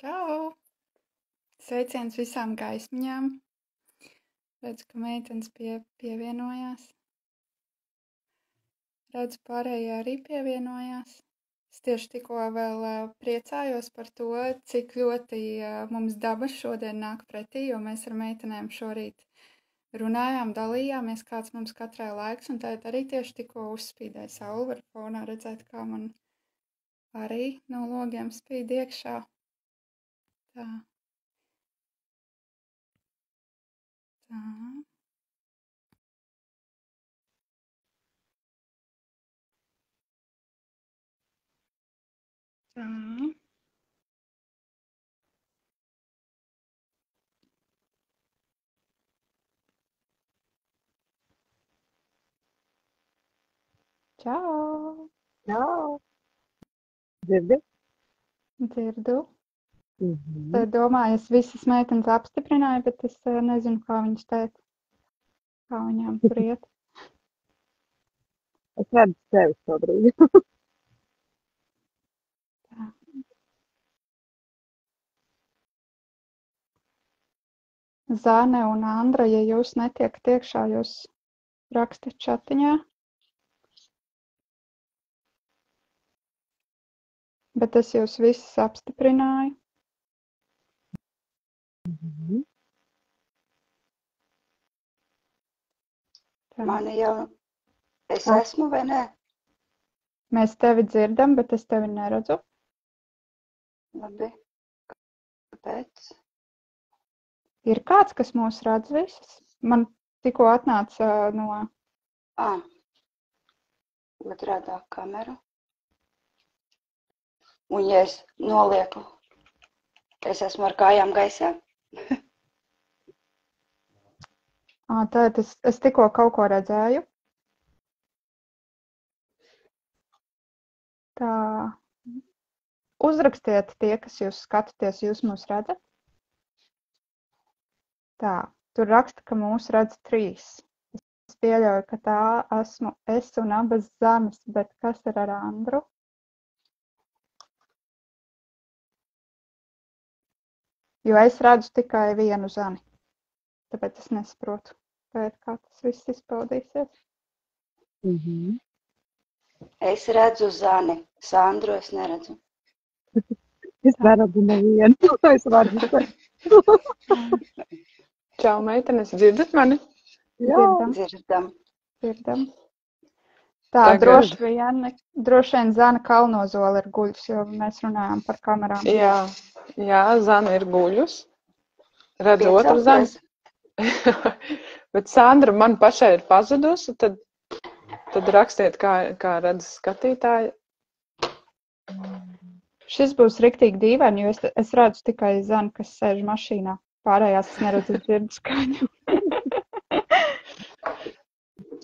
Čau! Sveiciens visām gaismiņām. Redzu, ka meitenes pievienojās. Redzu, pārējie arī pievienojās. Es tieši tikko vēl priecājos par to, cik ļoti mums daba šodien nāk pretī, jo mēs ar meitenēm šorīt runājām, dalījāmies, kāds mums katrai laiks, un tad arī tieši tikko uzspīdēja saule, var fonā redzēt, kā man arī no logiem spīd iekšā. Tā. Tā. Tā. Čau! Čau! Dzirdi? Dzirdu. Mhm. Tad domāju, es visas meitenes apstiprināju, bet es nezinu, kā viņas teica, kā viņām tur iet. Es redzu tevi šobrīd. Tā. Zane un Andra, ja jūs netiekat iekšā, jūs rakstat čatiņā. Bet es jūs visas apstiprināju. Mhm. Tā. Mani jau, es Ah. esmu vai nē? Mēs tevi dzirdam, bet es tevi neredzu. Labi. Kāpēc? Ir kāds, kas mūs redz visas? Man tikko atnāca no... Otrādā kamera. Un ja es nolieku, es esmu ar kājām gaisā. Tad es tikko kaut ko redzēju. Tā. Uzrakstiet tie, kas jūs skatāties, jūs mūs redzat. Tā, tur raksta, ka mūs redz 3. Es pieļauju, ka tā esmu es un abas Zanes, bet kas ir ar Andru? Jo es redzu tikai vienu Zani, tāpēc es nesaprotu, kā tas viss izpaudīsies. Mhm. Es redzu Zani, Sandru es neredzu. Es neredzu nevienu. Es redzu tevi. Čau, meitenes, dzirdat mani? Jā. Dzirdam. Dzirdam. Tā, Tagad. droši vien Zana Kalnozola ir guļus, jo mēs runājām par kamerām. Jā, Zana ir guļus. Redzu otru Zanu. Bet Sandra man pašai ir pazudusi, tad rakstiet, kā redz skatītāji. Šis būs riktīgi dīvaini, jo es redzu tikai Zanu, kas sēž mašīnā. Pārējās es neredzu dzirdu skaņu.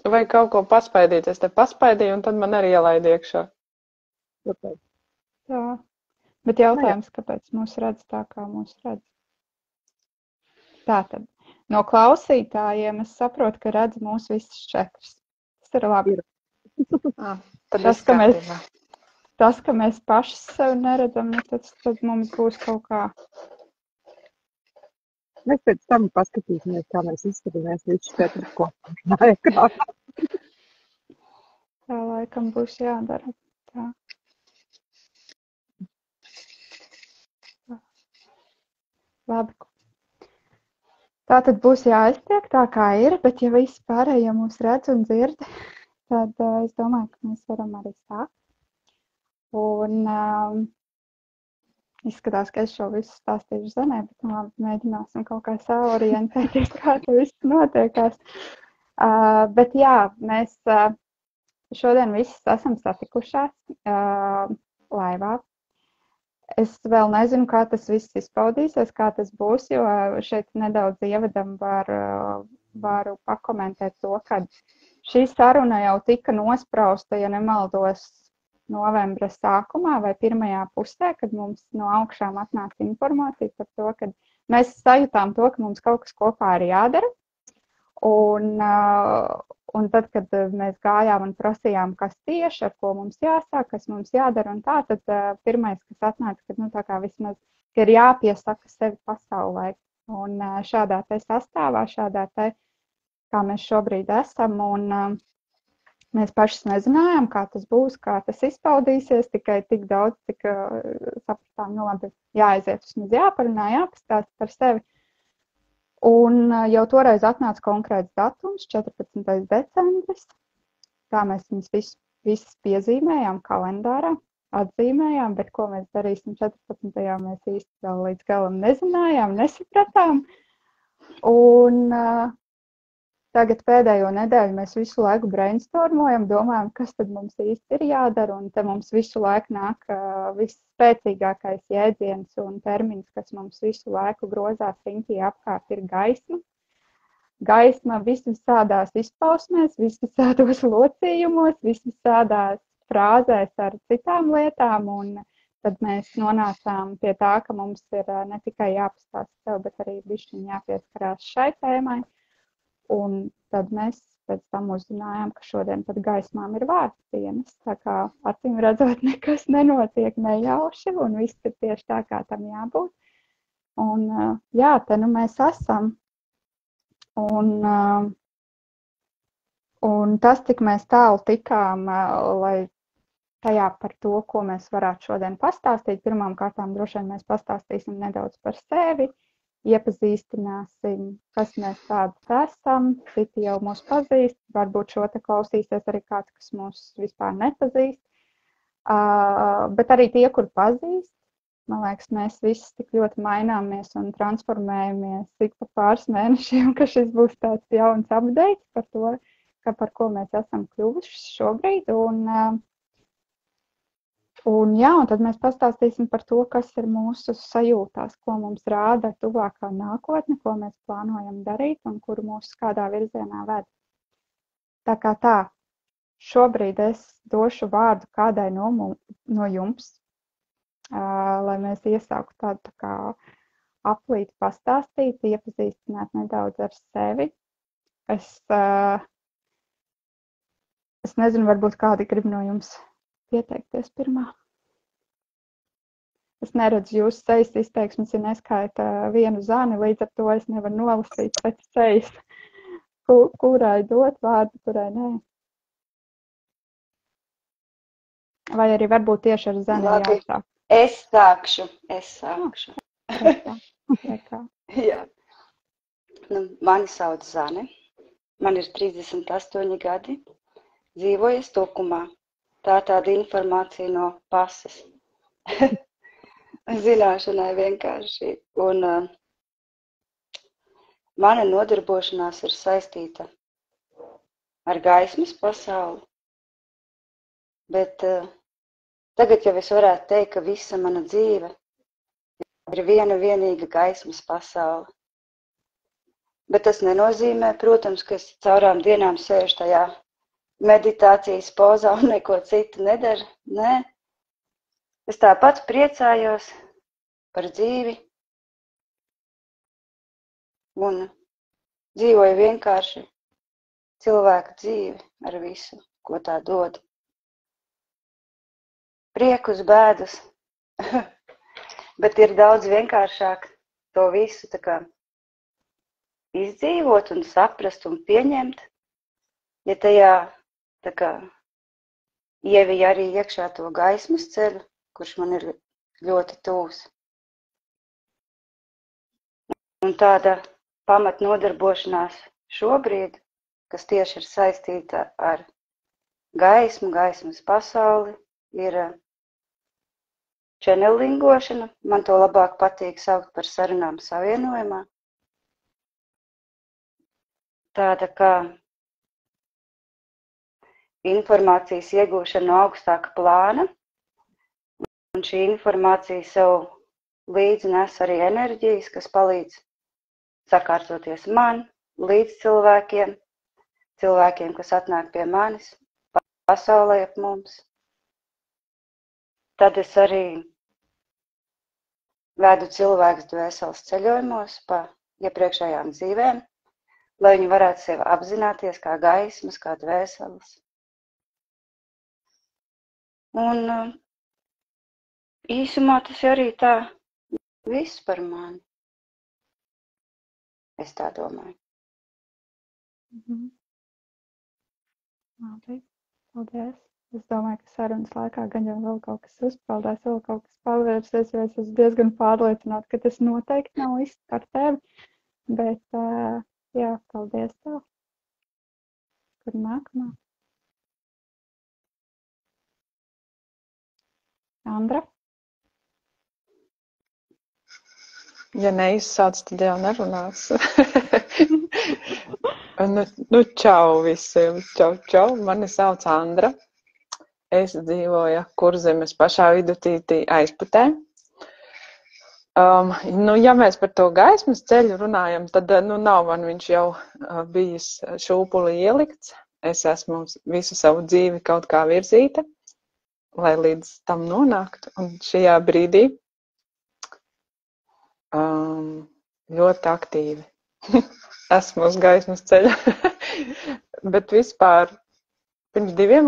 Vai kaut ko paspaidīt? Es te paspaidīju, un tad man arī ielaida iekšā. Tāpēc. Tā. Bet jautājums, kāpēc mūs redz tā, kā mūs redz? Tātad, no klausītājiem es saprotu, ka redz mūs visas 4. Tas ir labi. Tas, ka mēs paši sevi neredzam, tad mums būs kaut kā. Mēs pēc tam paskatīsimies, kā mēs izskatāmies līdz 4 kopā. Tā laikam būs jādara. Tā. Labi. Tā tad būs jāiztiek tā, kā ir, bet ja visi pārējie mūs redz un dzird, tad es domāju, ka mēs varam arī sākt. Un izskatās, ka es šo visu stāstīšu Zanē, bet labi, mēģināsim kaut kā saorientēties, kā tas viss notiekās. Bet jā, mēs šodien visas esam satikušās laivā. Es vēl nezinu, kā tas viss izpaudīsies, kā tas būs, jo šeit nedaudz ievadam varu pakomentēt to, ka šī saruna jau tika nosprausta, ja nemaldos, novembra sākumā vai pirmajā pusē, kad mums no augšām atnāca informācija par to, ka mēs sajūtām to, ka mums kaut kas kopā ir jādara. Un tad, kad mēs gājām un prasījām, kas tieši, ar ko mums jāsāk, kas mums jādara un tā, tad pirmais, kas atnāca, ka tā kā vismaz ka ir jāpiesaka sevi pasaulē. Un šādā te sastāvā, šādā te, kā mēs šobrīd esam, un mēs pašas nezinājām, kā tas būs, kā tas izpaudīsies, tikai tik daudz, cik sapratām, nu labi, jāaiziet vismaz jāparunā, jāpastāst par sevi. Un jau toreiz atnāca konkrēts datums, 14. decembris. Tā mēs viņus visas piezīmējām kalendārā, atzīmējām, bet ko mēs darīsim 14. mēs īsti vēl līdz galam nezinājām, nesapratām. Un tagad pēdējo nedēļu mēs visu laiku brainstormojam, domājam, kas tad mums īsti ir jādara, un te mums visu laiku nāk visspēcīgākais jēdziens un termins, kas mums visu laiku grozās riņķī apkārt, ir gaisma. Gaisma visvisādās izpausmēs, visvisādos locījumos, visvisādās frāzēs ar citām lietām, un tad mēs nonācām pie tā, ka mums ir ne tikai jāpastāst sev, bet arī bišķiņ jāpieskarās šai tēmai. Un tad mēs pēc tam uzzinājām, ka šodien pat gaismām ir vārds dienas. Tā kā acīm redzot, nekas nenotiek nejauši, un viss ir tieši tā, kā tam jābūt. Un jā, te nu mēs esam. Un tas, cik mēs tālu tikām, lai tajā par to, ko mēs varētu šodien pastāstīt, pirmām kārtām droši vien mēs pastāstīsim nedaudz par sevi, iepazīstināsim, kas mēs tādas esam, citi jau mūs pazīst, varbūt šo te klausīsies arī kāds, kas mūs vispār nepazīst, bet arī tie, kur pazīst, man liekas, mēs visi tik ļoti maināmies un transformējamies ik pa pāris mēnešiem, ka šis būs tāds jauns update par to, par ko mēs esam kļuvuši šobrīd, un jā, un tad mēs pastāstīsim par to, kas ir mūsu sajūtās, ko mums rāda tuvākā nākotne, ko mēs plānojam darīt un kuru mūs kādā virzienā ved. Tā kā tā, šobrīd es došu vārdu kādai no jums, lai mēs iesāktu tādu tā kā aplīti pastāstīt, iepazīstināt nedaudz ar sevi. Es nezinu, varbūt kādi grib no jums pieteikties pirmā. Es neredzu jūsu sejas izteiksmes, ja neskaita vienu zani, līdz ar to es nevaru nolasīt pēc sejas, kurai dot vārdu, kurai nē. Vai arī varbūt tieši ar zani jāsāk. Es sākšu. Jā. Nu, mani sauc Zane, man ir 38 gadi, dzīvoju Stukumā. Tā tāda informācija no pases. Zināšanai vienkārši. Un mana nodarbošanās ir saistīta ar gaismas pasauli. Bet tagad jau es varētu teikt, ka visa mana dzīve ir viena vienīga gaismas pasaule. Bet tas nenozīmē, protams, ka es caurām dienām sēžu tajā meditācijas pozā un neko citu nedaru. Nē. Es tāpat priecājos par dzīvi un dzīvoju vienkārši cilvēka dzīvi ar visu, ko tā dod. Priekus, bēdas, bet ir daudz vienkāršāk to visu tā kā izdzīvot un saprast un pieņemt, ja tajā tā kā ievija arī iekšā to gaismas ceļu, kurš man ir ļoti tūs. Un tāda pamat nodarbošanās šobrīd, kas tieši ir saistīta ar gaismu, gaismas pasauli, ir channelingošana. Man to labāk patīk saukt par sarunām savienojumā. Tāda kā informācijas iegūšana no augstāka plāna, un šī informācija sev līdzi nes arī enerģijas, kas palīdz sakārtoties man, līdz cilvēkiem, kas atnāk pie manis, pasaulē ap mums. Tad es arī vedu cilvēkus dvēseles ceļojumos pa iepriekšējām dzīvēm, lai viņi varētu sevi apzināties kā gaismas, kā dvēseles. Un īsumā tas arī tā viss par mani. Es tā domāju. Labi, paldies. Es domāju, ka sarunas laikā gan jau vēl kaut kas uzpeldēs, vēl kaut kas pavērsies, jo es esmu diezgan pārliecināta, ka tas noteikti nav viss par tevi. Bet, jā, paldies tev. Kur nākamā? Andra? Ja neizsāc, tad jau nerunās. Nu, čau visiem. Čau. Mani sauc Andra. Es dzīvoju Kurzemes pašā vidutītī Aizputē. Ja mēs par to gaismas ceļu runājam, tad nav man viņš jau bijis šūpuli ielikts. Es esmu visu savu dzīvi kaut kā virzīta, lai līdz tam nonāktu. Un šajā brīdī ļoti aktīvi esmu uz gaismas ceļa. Bet vispār pirms 2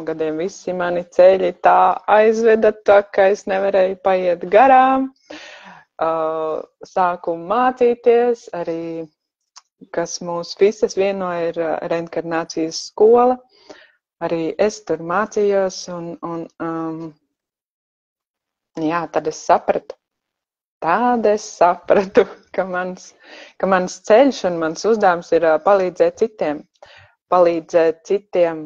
gadiem visi mani ceļi tā aizveda, tā ka es nevarēju paiet garām. Sāku mācīties, arī kas mūs visas vienoja ir reinkarnācijas skola. Arī es tur mācījos un jā, tad es sapratu. Ka mans ceļš un mans uzdevums ir palīdzēt citiem.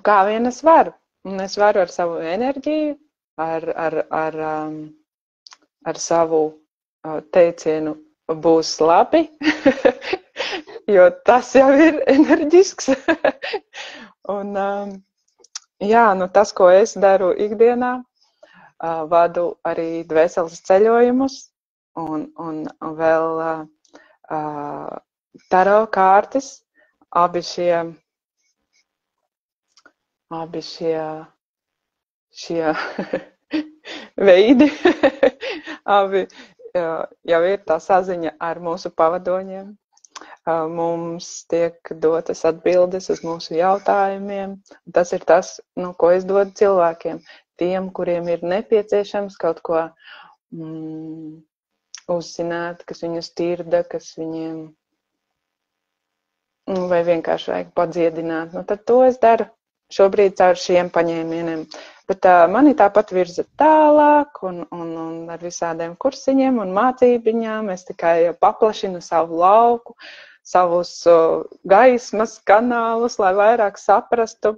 Kā vien es varu. Un es varu ar savu enerģiju, ar savu teicienu būs labi, jo tas jau ir enerģisks. Un jā, tas, ko es daru ikdienā, vadu arī dvēseles ceļojumus un vēl taro kārtas. Abi šie veidi abi jau ir tā saziņa ar mūsu pavadoņiem. Mums tiek dotas atbildes uz mūsu jautājumiem. Tas ir tas, ko es dodu cilvēkiem. Tiem, kuriem ir nepieciešams kaut ko uzzināt, kas viņus tirda, kas viņiem vai vienkārši vajag padziedināt. Tad to es daru šobrīd caur šiem paņēmieniem. Bet mani tāpat virza tālāk un ar visādiem kursiņiem un mācībiņām. Es tikai paplašinu savu lauku, savus gaismas kanālus, lai vairāk saprastu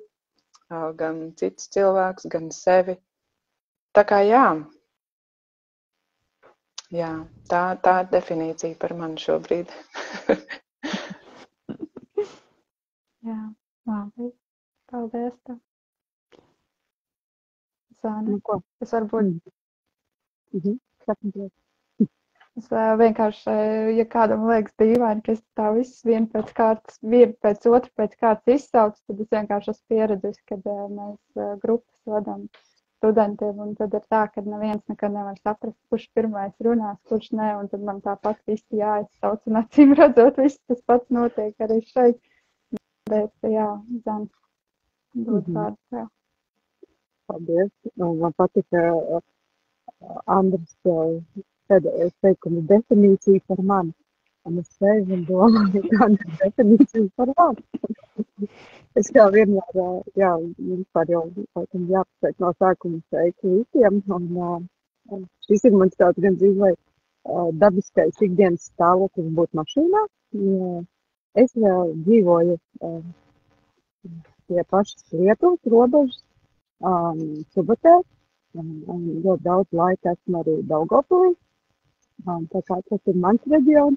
gan cits cilvēks, gan sevi. Tā kā jā, tā ir definīcija par mani šobrīd. Jā, labi. Paldies tev. Zāne, es varbūt... Es vienkārši, ja kādam liekas dīvaini, ka es tā viss vienu pēc otru pēc kārtas izsaucu, tad es vienkārši esmu pieredzis, kad mēs grupas vadām studentiem, un tad ir tā, ka neviens nekad nevar saprast, kurš pirmais runās, kurš ne, un tad man tāpat visi jāizsauc, un acīm redzot, viss tas pats notiek arī šeit. Bet, jā, Zana, dod vārdu tev. Paldies. Man patika Andras pēdējais teikums definīcija par mani. Un es sēžu un domāju, kāda ir definīcija par mani. Es kā vienmēr, vispār jau jāpasaka no sākuma sveiku visiem. Un šis ir mans tāds gan dzīvē dabiskais ikdienas stāvoklis būt mašīnā. Es dzīvoju pie pašas Lietuvas robežas, Subatē. Un ļoti daudz laika esmu arī Daugavpilī. Tā kā tas ir mans reģions.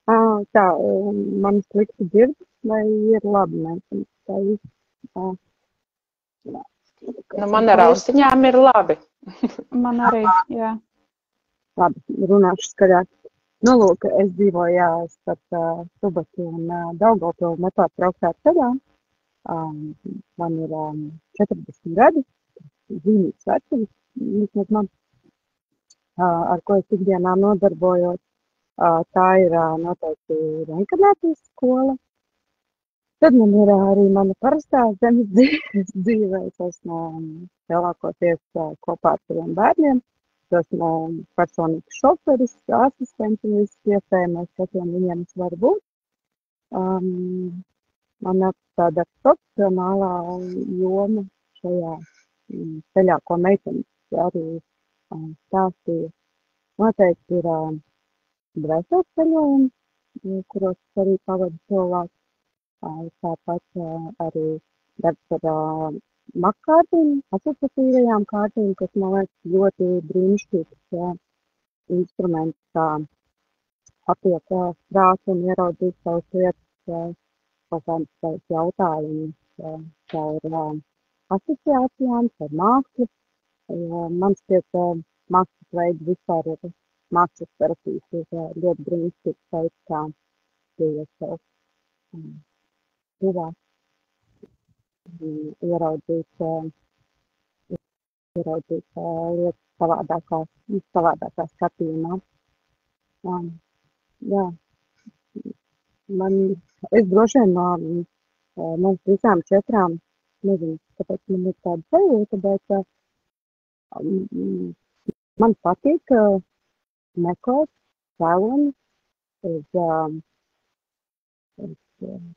Man slikti dzird, vai ir labi? Man ar austiņām ir labi. Man arī, jā. Labi, runāšu skaļāk. Lūk, es dzīvoju starp Subatu un Daugavpilu nepārtrauktā ceļā. Man ir 40 gadi. Zīmīgs vecums, vismaz man, ar ko es ikdienā nodarbojos. Tā ir noteikti reinkarnācijas skola. Tad man ir arī mana parastā zemes dzīve. Es esmu lielākoties kopā ar saviem bērniem. Es esmu personīgs šoferis, asistents un viss iespējamais, katram viņiem es varu būt. Man ir tāda profesionālā joma šajā ceļā, ko meitenes arī stāstīja. Noteikti ir dvēseles ceļojumi, kuros arī pavadu cilvēku. Tāpat arī darbs ar makkārtīm, asociatīvajām kārtīm, kas man liekas ļoti brīnišķīgs instruments, kā apiet prātu un ieraudzīt savas lietas, kaut kādas jautājumus caur asociācijām, caur mākslu. Man šķiet, mākslas veids vispār ir mākslas terapijas, ir ļoti brīnišķīgs veids, kā pieeja sev tuvāk, ieraudzīt lietas savādākā skatījumā. Jā, es droši vien no mums visām 4, nezinu, kāpēc man ir tāda sajūta, bet man patīk meklēt cēloņus uz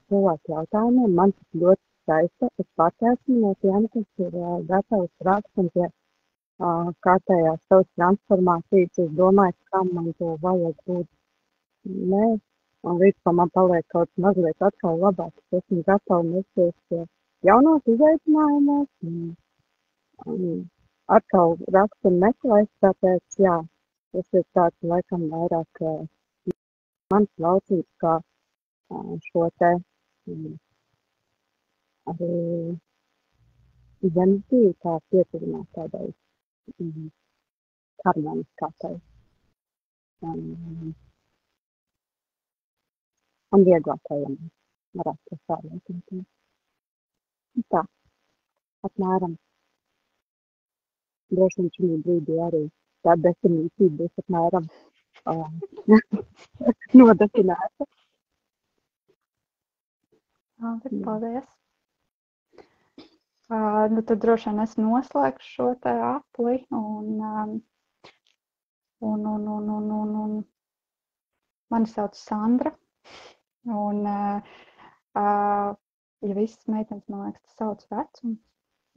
cilvēku jautājumiem. Man tas ļoti saista. Es pati esmu no tiem, kas ir gatavs rakt un pie kārtējās savas transformācijas. Es domāju, kā man to vajag būt. Nē, un līdz ko man paliek kaut mazliet atkal labāk. Es esmu gatava mesties jaunos izaicinājumos un atkal rakt un meklēt. Tāpēc, jā, tas ir tāds laikam vairāk mans lauciņš, kā šo te arī zemes dzīvi, kā pietuvināt tādai harmoniskākai un vieglākai, varētu to sāvietot. Tā, apmēram, droši vien šī brīdī arī tā definīcija būs apmēram nodefinēta. Paldies. Nu, tad droši vien es noslēgšu šo te apli un mani sauc Sandra. Un, ja visas meitenes, man liekas, tas sauc vecums.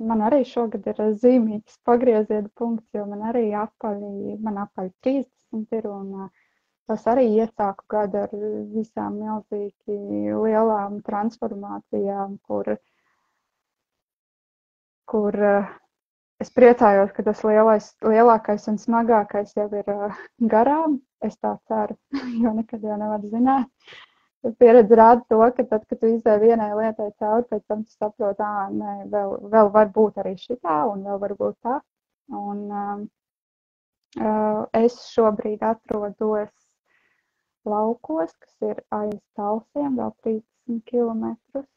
Man arī šogad ir zīmīgs pagrieziena punkts, jo man arī apaļ 30 ir un tas arī iesāku gadu ar visām milzīgi lielām transformācijām, kur es priecājos, ka tas lielākais un smagākais jau ir garām. Es tā ceru, jo nekad jau nevar zināt. Pieredze rāda to, ka tad, kad tu izdevi vienai lietai cauri, pēc tam tu saproti, nē, vēl var būt arī šitā un vēl var būt tā. Un es šobrīd atrodos laukos, kas ir aiz Talsiem, vēl 30 kilometrus.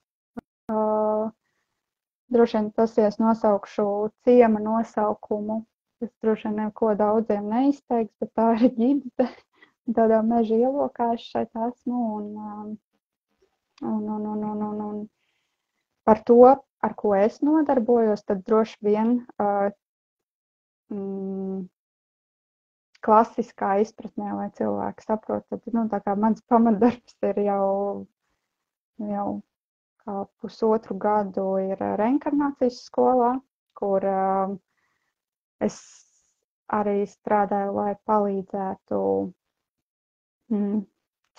Droši vien tas, ja es nosaukšu ciema nosaukumu, tas droši vien neko daudziem neizteiks, bet tā ir ģibte. Tādā meža ielokā es šeit esmu un par to, ar ko es nodarbojos, tad droši vien klasiskā izpratnē, lai cilvēki saprot, tad, tā kā mans pamatdarbs ir jau kā pusotru gadu ir reinkarnācijas skolā, kur es arī strādāju, lai palīdzētu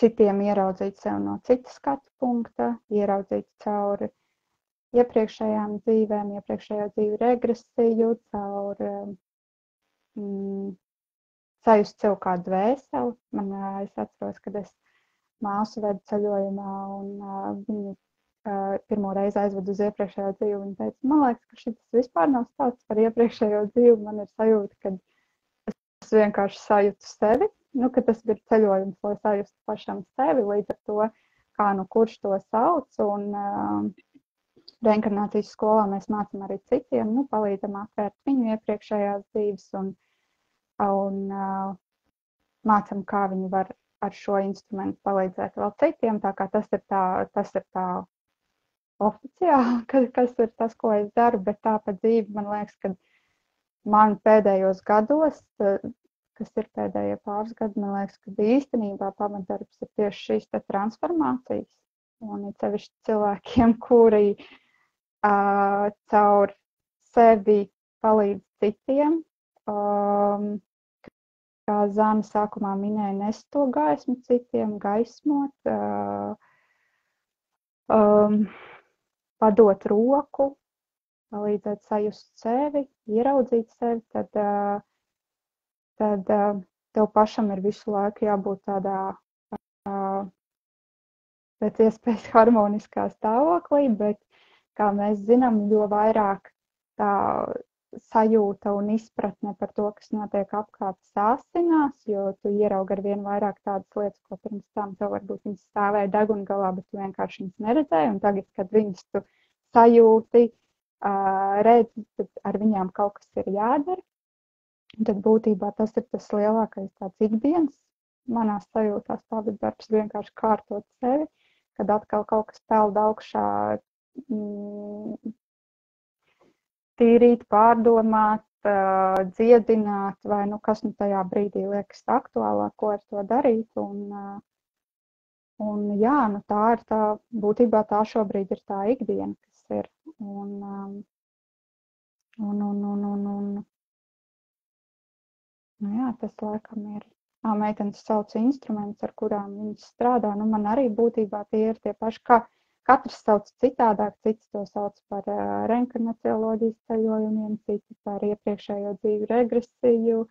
citiem ieraudzīt sev no citas skatu punkta, ieraudzīt cauri iepriekšējām dzīvēm, iepriekšējo dzīvu regresiju, caur sajust sev kā dvēseli. Es atceros, kad es māsu vedu ceļojumā un viņu pirmo reizi aizvedu uz iepriekšējo dzīvi. Viņa teica, man liekas, ka šis vispār nav stāsts par iepriekšējo dzīvi. Man ir sajūta, ka es vienkārši sajūtu sevi, ka tas ir ceļojums, lai sajustu pašam sevi, līdz ar to, kā kurš to sauc. Un reinkarnācijas skolā mēs mācām arī citiem, palīdzam atvērt viņu iepriekšējās dzīves un mācām, kā viņi var ar šo instrumentu palīdzēt vēl citiem. Tā kā tas ir tā oficiāli, kas ir tas, ko es daru, bet tā pa dzīvi, man liekas, ka man pēdējos gados, kas ir pēdējie pāris gadi, man liekas, ka īstenībā pamatdarbs ir tieši šīs te transformācijas. Un ir sevišķi cilvēkiem, kuri caur sevi palīdz citiem. Kā Zana sākumā minēja, nes to gaismu citiem, gaismot, padot roku, palīdzēt sajust sevi, ieraudzīt sevi, tad tev pašam ir visu laiku jābūt tādā pēc iespējas harmoniskā stāvoklī, bet, kā mēs zinām, jo vairāk tā sajūta un izpratne par to, kas notiek apkārt, sāsinās, jo tu ieraugi ar vien vairāk tādas lietas, ko pirms tam tev varbūt viņas stāvēja degungalā, bet tu vienkārši viņas neredzēji, un tagad, kad viņas tu sajūti, redzi, tad ar viņām kaut kas ir jādara. Un tad būtībā tas ir tas lielākais tāds ikdienas manās sajūtās pavadarbs, vienkārši kārtot sevi, kad atkal kaut kas peld augšā, tīrīt, pārdomāt, dziedināt, vai kas nu tajā brīdī liekas aktuālāk, ko ar to darīt. Un jā, nu tā ir tā, būtībā tā šobrīd ir tā ikdiena, kas ir. Nu jā, tas laikam ir. Meitenes sauc instruments, ar kurām viņas strādā. Nu man arī būtībā tie ir tie paši, kā katrs sauc citādāk, cits to sauc par reinkarnacioloģijas ceļojumiem, citi par iepriekšējo dzīvi regresiju,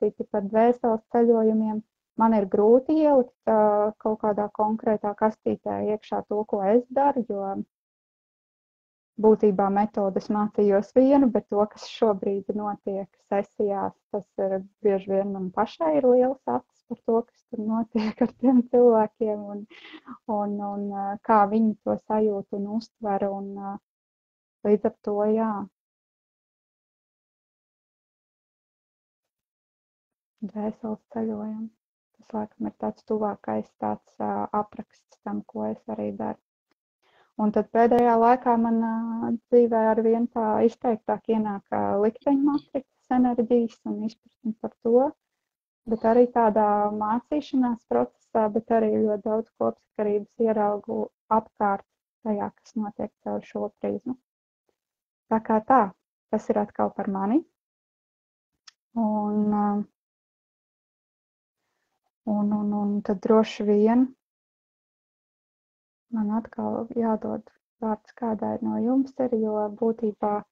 citi par dvēseles ceļojumiem. Man ir grūti ielikt kaut kādā konkrētā kastītē iekšā to, ko es daru, jo būtībā metodes mācījos vienu, bet to, kas šobrīd notiek sesijās, tas ir bieži vien man pašai ir liels acis par to, kas tur notiek ar tiem cilvēkiem un kā viņi to sajūt un uztver. Un līdz ar to, jā. Dvēseles ceļojums. Tas, laikam, ir tāds tuvākais tāds apraksts tam, ko es arī daru. Un tad pēdējā laikā man dzīvē ar vien tā izteiktāk ienāk likteņmatrices enerģijas un izpratni par to, bet arī tādā mācīšanās procesā, bet arī ļoti daudz kopsakarības ieraugu apkārt tajā, kas notiek caur šo prizmu. Tā kā tā, tas ir atkal par mani. Un tad droši vien man atkal jādod vārds kādai no jums ir, jo būtībā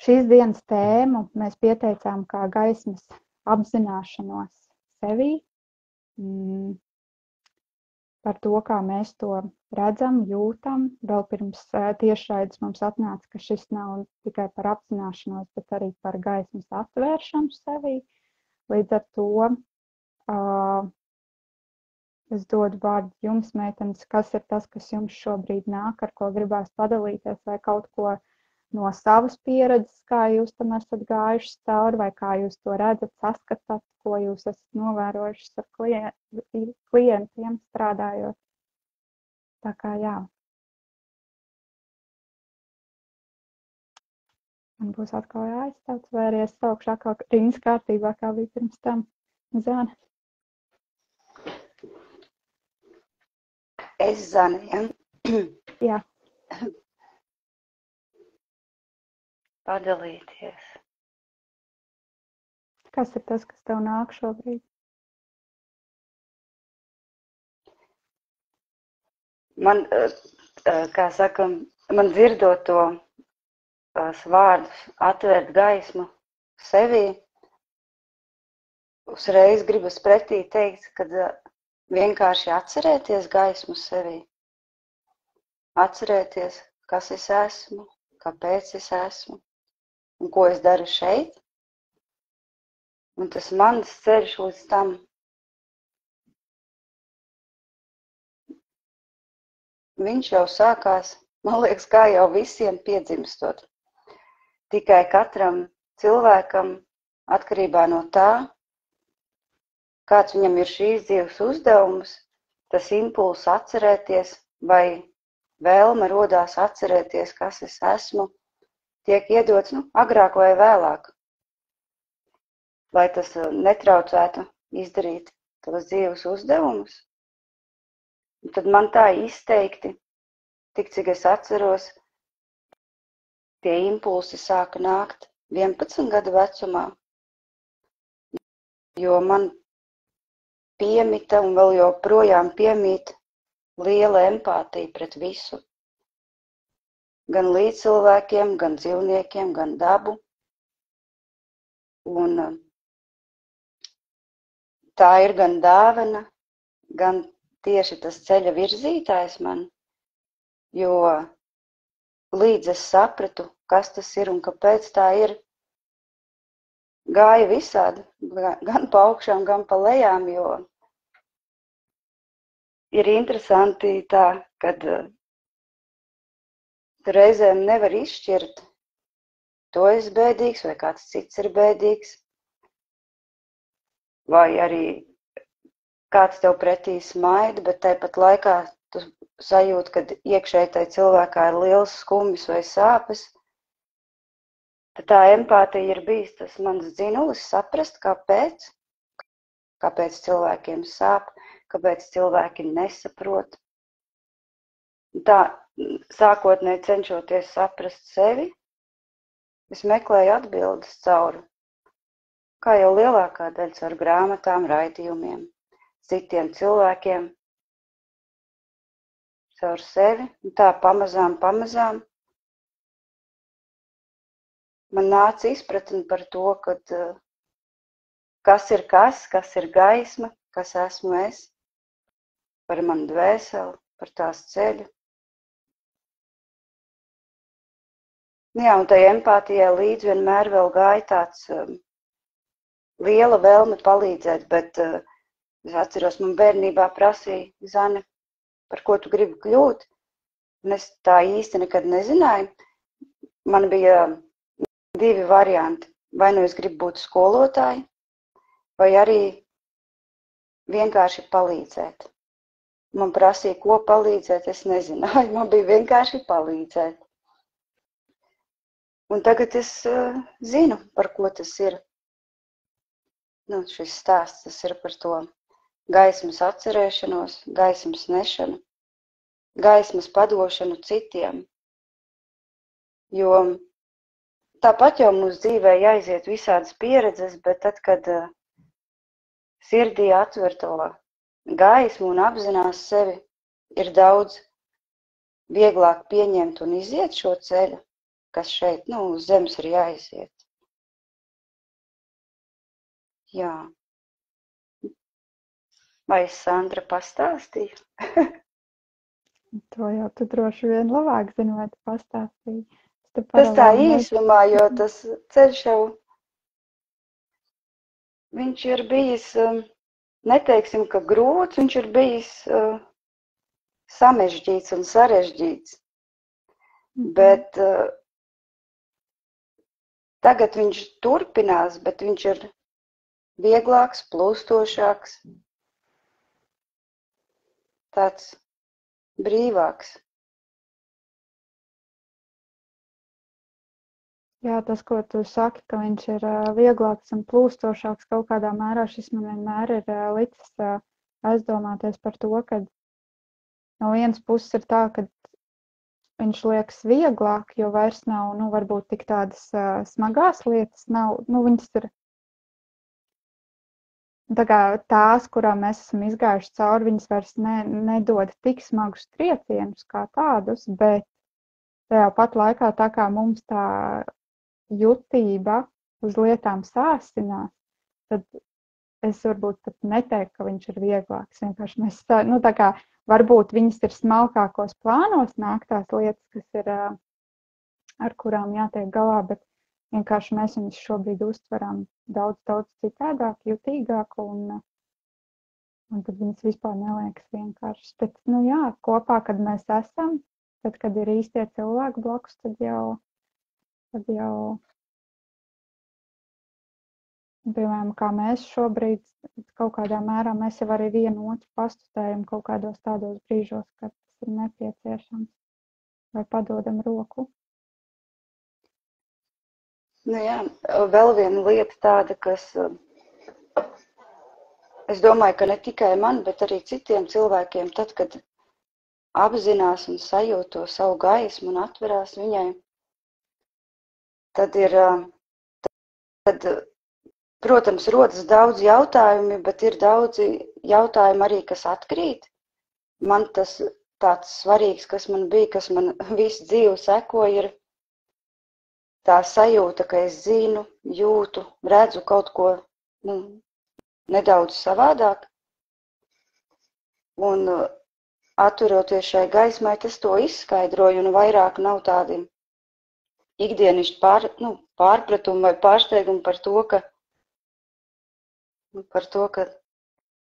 šīs dienas tēmu mēs pieteicām kā gaismas apzināšanos sevī, par to, kā mēs to redzam, jūtam. Vēl pirms tiešraides mums atnāca, ka šis nav tikai par apzināšanos, bet arī par gaismas atvēršanu sevī. Līdz ar to es dodu vārdu jums, meitenes, kas ir tas, kas jums šobrīd nāk, ar ko gribās padalīties, vai kaut ko no savas pieredzes, kā jūs tam esat gājuši cauri, vai kā jūs to redzat, saskatāt, ko jūs esat novērojuši ar klientiem strādājot. Tā kā jā. Man būs atkal jāizstāc, vai arī es saukšu atkal rindas kārtībā, kā bija pirms tam. Zana. Es Zana, ja? Jā. Padalīties. Kas ir tas, kas tev nāk šobrīd? Man, kā saka, man dzirdot tos vārdus, atvērt gaismu sevī, uzreiz gribas pretī teikt, kad vienkārši atcerēties gaismu sevī. Atcerēties, kas es esmu, kāpēc es esmu un ko es daru šeit. Un tas mans ceļš līdz tam. Viņš jau sākās, man liekas, kā jau visiem piedzimstot. Tikai katram cilvēkam atkarībā no tā, kāds viņam ir šīs dzīves uzdevums, tas impulss atcerēties vai vēlme rodās atcerēties, kas es esmu, tiek iedots agrāk vai vēlāk, lai tas netraucētu izdarīt tos dzīves uzdevumus. Un tad man tā izteikti, tik cik es atceros, tie impulsi sāka nākt 11 gadu vecumā, jo man piemita un vēl joprojām piemīt liela empātija pret visu. Gan līdzcilvēkiem, gan dzīvniekiem, gan dabu. Un tā ir gan dāvana, gan tieši tas ceļa virzītājs man, jo līdz es sapratu, kas tas ir un kāpēc tā ir, gāja visādi, gan pa augšām, gan pa lejām, jo ir interesanti tā, kad reizēm nevar izšķirt, to es bēdīgs vai kāds cits ir bēdīgs, vai arī kāds tev pretī smaida, bet tāpat laikā tu sajūti, kad iekšēji tai cilvēkā ir liels skumjas vai sāpes. Tad tā empātija ir bijis tas mans dzinulis saprast, kāpēc cilvēkiem sāp, kāpēc cilvēki nesaprot. Tā sākotnēji cenšoties saprast sevi, es meklēju atbildes caur, kā jau lielākā daļa caur grāmatām, raidījumiem, citiem cilvēkiem, caur sevi, un tā pamazām man nāca izpratni par to, kas ir gaisma, kas esmu es, par manu dvēseli, par tās ceļu. Jā, un tai empātijai līdz vienmēr vēl gāja tāds liela vēlme palīdzēt, bet es atceros, man bērnībā prasīja, Zane, par ko tu gribi kļūt, un es tā īsti nekad nezināju. Man bija 2 varianti, vai nu es gribu būt skolotāja, vai arī vienkārši palīdzēt. Man prasīja, ko palīdzēt, es nezināju, man bija vienkārši palīdzēt. Un tagad es zinu, par ko tas ir. Šis stāsts, tas ir par to gaismas atcerēšanos, gaismas nešanu, gaismas padošanu citiem. Jo tāpat jau mūsu dzīvē jāiziet visādas pieredzes, bet tad, kad sirdī atver to gaismu un apzinās sevi, ir daudz vieglāk pieņemt un iziet šo ceļu, kas šeit, uz zemes ir jāiziet. Jā. Vai es, Sandra, pastāstīju? To jau tu droši vien labāk zini, vai tu pastāstīji. Tas tā īsumā, jo tas ceļš jau, viņš ir bijis, neteiksim, ka grūts, viņš ir bijis samežģīts un sarežģīts. Bet tagad viņš turpinās, bet viņš ir vieglāks, plūstošāks, tāds brīvāks. Jā, tas, ko tu saki, ka viņš ir vieglāks un plūstošāks kaut kādā mērā, šis man vienmēr ir licis aizdomāties par to, ka no vienas puses ir tā, ka viņš liekas vieglāk, jo vairs nav, varbūt tik tādas smagās lietas nav, viņas ir tā kā tās, kurām mēs esam izgājuši cauri, viņas vairs nedod tik smagus triecienus kā tādus, bet tajā pat laikā tā kā mums tā jutība uz lietām sāsinās, tad es varbūt pat neteiktu, ka viņš ir vieglāks. Vienkārši mēs tā kā varbūt viņas ir smalkākos plānos nāk tās lietas, kas ir, ar kurām jātiek galā, bet vienkārši mēs viņus šobrīd uztveram daudz citādāk, jutīgāk, un tad viņas vispār neliekas vienkāršas. Bet, jā, kopā, kad mēs esam, tad, kad ir īstie cilvēki blakus, tad jau, piemēram, kā mēs šobrīd, kaut kādā mērā mēs jau arī vienu otru pastutējam kaut kādos tādos brīžos, kad tas ir nepieciešams. vai padodam roku. Nu jā, vēl viena lieta tāda, kas, es domāju, ka ne tikai man, bet arī citiem cilvēkiem, tad, kad apzinās un sajūt to savu gaismu un atverās viņai, tad protams, rodas daudz jautājumi, bet ir daudzi jautājumi arī, kas atkrīt. Man tas tāds svarīgs, kas man bija, kas man visu dzīvi sekoja, ir tā sajūta, ka es zinu, jūtu, redzu kaut ko nedaudz savādāk. Un atturoties šai gaismai, tas to izskaidroju, un vairāk nav tādi ikdienišķi pārpratumi vai pārsteigumi par to, ka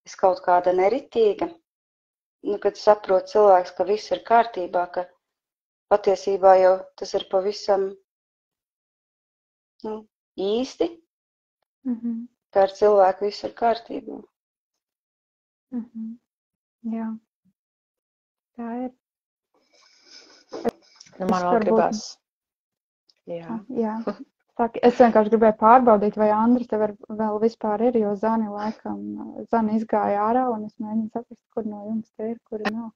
es kaut kāda neritīga. Kad saprot cilvēks, ka viss ir kārtībā, ka patiesībā jau tas ir pavisam īsti, ka ar cilvēku viss ir kārtībā. Jā, tā ir. Man vēl gribās. Jā. Es vienkārši gribēju pārbaudīt, vai Andri tev vēl vispār ir, jo Zani izgāja ārā, un es mēģinu saprast, kur no jums te ir, kuri nav.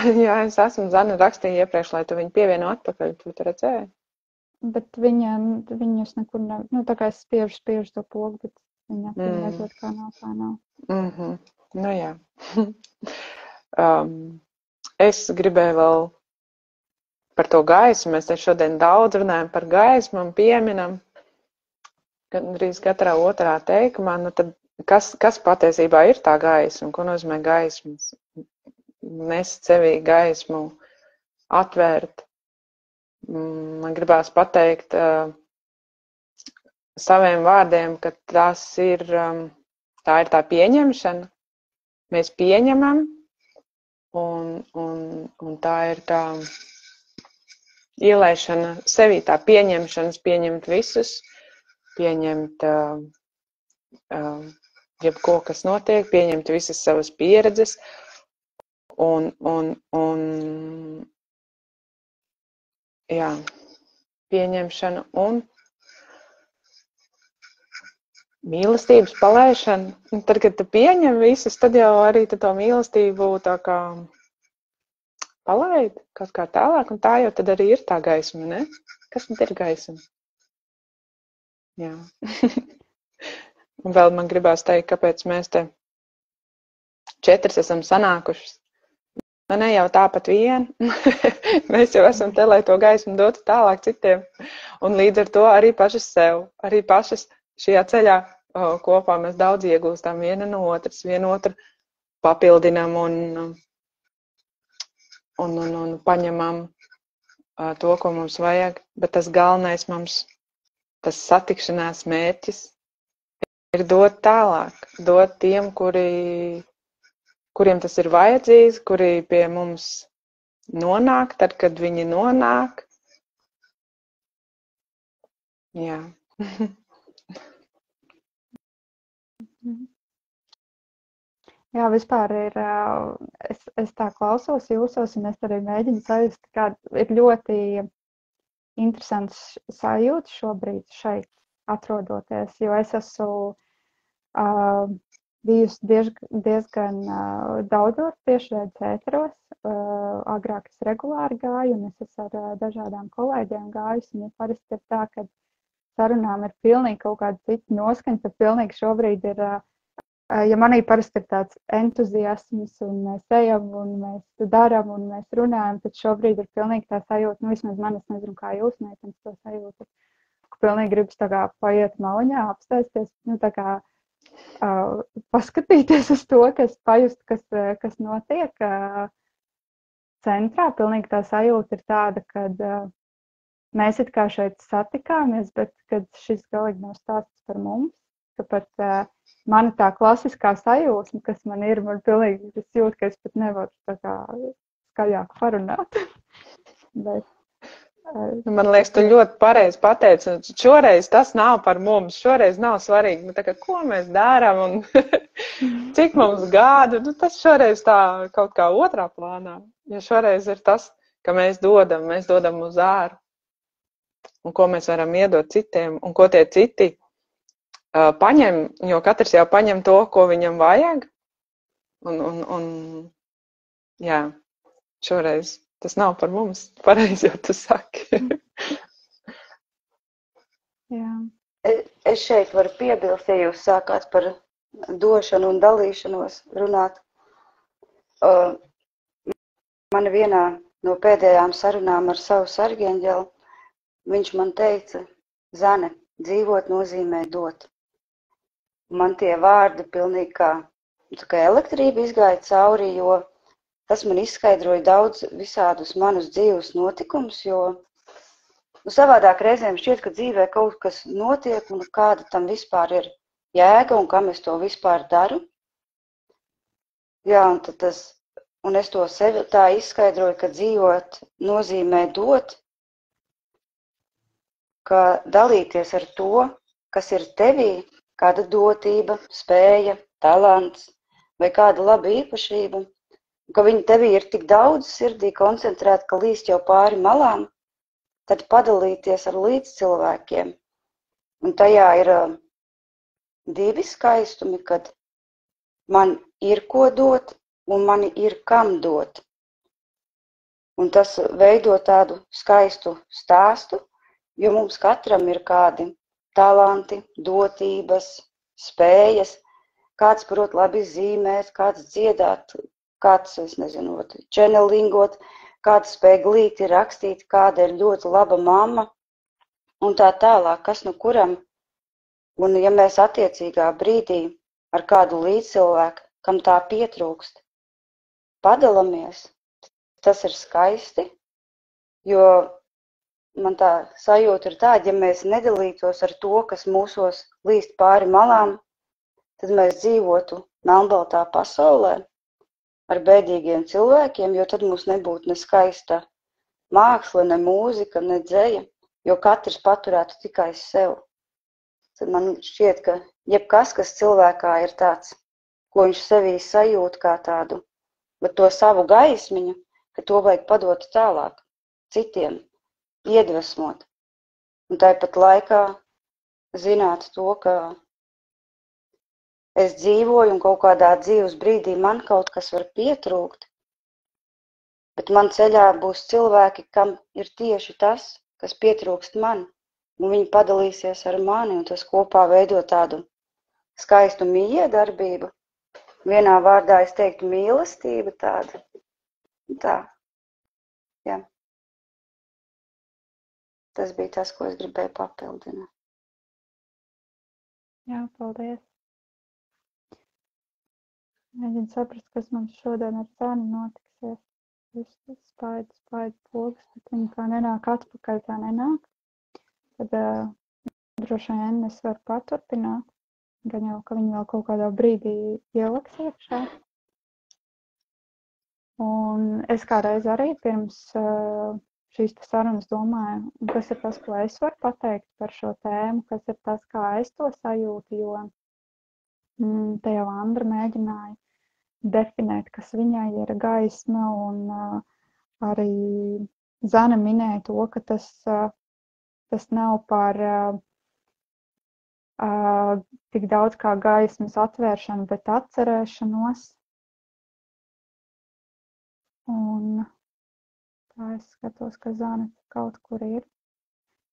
Jā, es esmu Zani rakstīju iepriekš, lai tu viņu pievieno atpakaļ, tu redzēji? Bet viņus nekur nav, tā kā es spiežu to pogu, bet viņa redzot, kā nav. Nu jā. Es gribēju vēl par to gaismu. Mēs te šodien daudz runājam par gaismu un pieminam gandrīz katrā otrā teikumā. Tad kas patiesībā ir tā gaisma? Ko nozīmē gaismas? Nest sevī gaismu, atvērt. Man gribās pateikt saviem vārdiem, ka tā ir tā pieņemšana. Mēs pieņemam, un tā ir tā ielaišana sevī, tā pieņemšanas, pieņemt visus, pieņemt jebko, kas notiek, pieņemt visas savas pieredzes, jā, pieņemšanu un mīlestības palaišana. Un tad, kad tu pieņem visus, tad jau arī to mīlestību tā kā palaid kaut kā tālāk, un tā jau tad arī ir tā gaisma, ne? Kas tad ir gaisma? Jā. Un vēl man gribās teikt, kāpēc mēs te 4 esam sanākušas. Ne jau tāpat vien. Mēs jau esam te, lai to gaismu dotu tālāk citiem. Un līdz ar to arī pašas sev, arī pašas šajā ceļā kopā mēs daudz iegūstam viena no otras, vienotru papildinam un paņemam to, ko mums vajag. Bet tas galvenais mums, tas satikšanās mērķis ir dot tālāk, dot tiem, kuriem tas ir vajadzīgs, kuri pie mums nonāk, tad, kad viņi nonāk. Jā. Jā, vispār ir, es tā klausos jūsos, un es arī mēģinu sajust, kā ir ļoti interesants sajūta šobrīd šeit atrodoties, jo es esmu bijusi diezgan daudzos tiešraides ēteros. Agrāk es regulāri gāju, un es esmu ar dažādām kolēģiem gājusi, un parasti ir tā, ka sarunām ir pilnīgi kaut kāda cita noskaņa, tad pilnīgi šobrīd ir, ja manī parasti ir tāds entuziasms, un mēs ejam, un mēs daram, un mēs runājam, tad šobrīd ir pilnīgi tā sajūta, vismaz man, es nezinu, kā jūs meitenes to sajūtat, ka pilnīgi gribas tā kā paiet maliņā, apstāsties, tā kā paskatīties uz to, pajust, kas notiek centrā. Pilnīgi tā sajūta ir tāda, kad mēs it kā šeit satikāmies, bet kad šis galīgi nav stāsts par mums, ka pat mana tā klasiskā sajūsma, kas man ir, man pilnīgi es jūtu, ka es pat nevaru tā kā skaļāk parunāt. Bet man liekas, tu ļoti pareizi pateici, un šoreiz tas nav par mums, šoreiz nav svarīgi, tā kā, ko mēs darām un cik mums gādu, tas šoreiz tā kaut kā otrā plānā. Jo šoreiz ir tas, ka mēs dodam uz āru. Un ko mēs varam iedot citiem, un ko tie citi paņem, jo katrs jau paņem to, ko viņam vajag. Un jā, šoreiz tas nav par mums, pareizi jau tu saki. Jā. Es šeit varu piebilst, ja jūs sākāt par došanu un dalīšanos runāt. Man vienā no pēdējām sarunām ar savu sargeņģeli, viņš man teica, Zane, dzīvot nozīmē dot. Man tie vārdi pilnīgi kā elektrība izgāja cauri, jo tas man izskaidroja daudz visādus manus dzīves notikumus, jo savādāk reizēm šķiet, ka dzīvē kaut kas notiek un kāda tam vispār ir jēga un kam es to vispār daru. Jā, un es to sevi tā izskaidroju, ka dzīvot nozīmē dot, ka dalīties ar to, kas ir tevī, kāda dotība, spēja, talants vai kāda laba īpašība, ka viņa tevī ir tik daudz sirdī koncentrēta, ka līst jau pāri malām, tad padalīties ar līdzcilvēkiem. Un tajā ir divi skaistumi, kad man ir ko dot un mani ir kam dot. Un tas veido tādu skaistu stāstu, jo mums katram ir kādi talanti, dotības, spējas, kāds prot labi zīmēt, kāds dziedāt, kāds, es nezinu, čenelingot, kāds spēj glīti rakstīt, kāda ir ļoti laba mamma un tā tālāk, kas nu kuram. Un ja mēs attiecīgā brīdī ar kādu līdzcilvēku, kam tā pietrūkst, padalamies, tas ir skaisti, jo man tā sajūta ir tāda, ja mēs nedalītos ar to, kas mūsos līst pāri malām, tad mēs dzīvotu melnbaltā pasaulē ar bēdīgiem cilvēkiem, jo tad mums nebūtu ne skaista māksla, ne mūzika, ne dzeja, jo katrs paturētu tikai sev. Tad man šķiet, ka jebkas, kas cilvēkā ir tāds, ko viņš sevī sajūt kā tādu, bet to savu gaismiņu, ka to vajag padot tālāk citiem, iedvesmot. Un tāpat laikā zināt to, ka es dzīvoju un kaut kādā dzīves brīdī man kaut kas var pietrūkt, bet man ceļā būs cilvēki, kam ir tieši tas, kas pietrūkst man, un viņi padalīsies ar mani, un tas kopā veido tādu skaistu mijiedarbību. Vienā vārdā es teiktu mīlestība tāda. Tā. Jā. Tas bija tas, ko es gribēju papildināt. Jā, paldies. Mēģinu saprast, kas mums šodien ar Zani notiksies. Es spaidu pogas, bet viņa kā nenāk atpakaļ, tā nenāk. Tad droši vien es varu paturpināt. Gan jau, ka viņa vēl kaut kādā brīdī ieliks iekšā. Un es kādreiz arī pirms šīs sarunas domāju, kas ir tas, ko es varu pateikt par šo tēmu, kas ir tas, kā es to sajūtu, jo te jau Andra mēģināja definēt, kas viņai ir gaisma, un arī Zana minēja to, ka tas nav par tik daudz kā gaismas atvēršanu, bet atcerēšanos. Un tā es skatos, ka Zana kaut kur ir,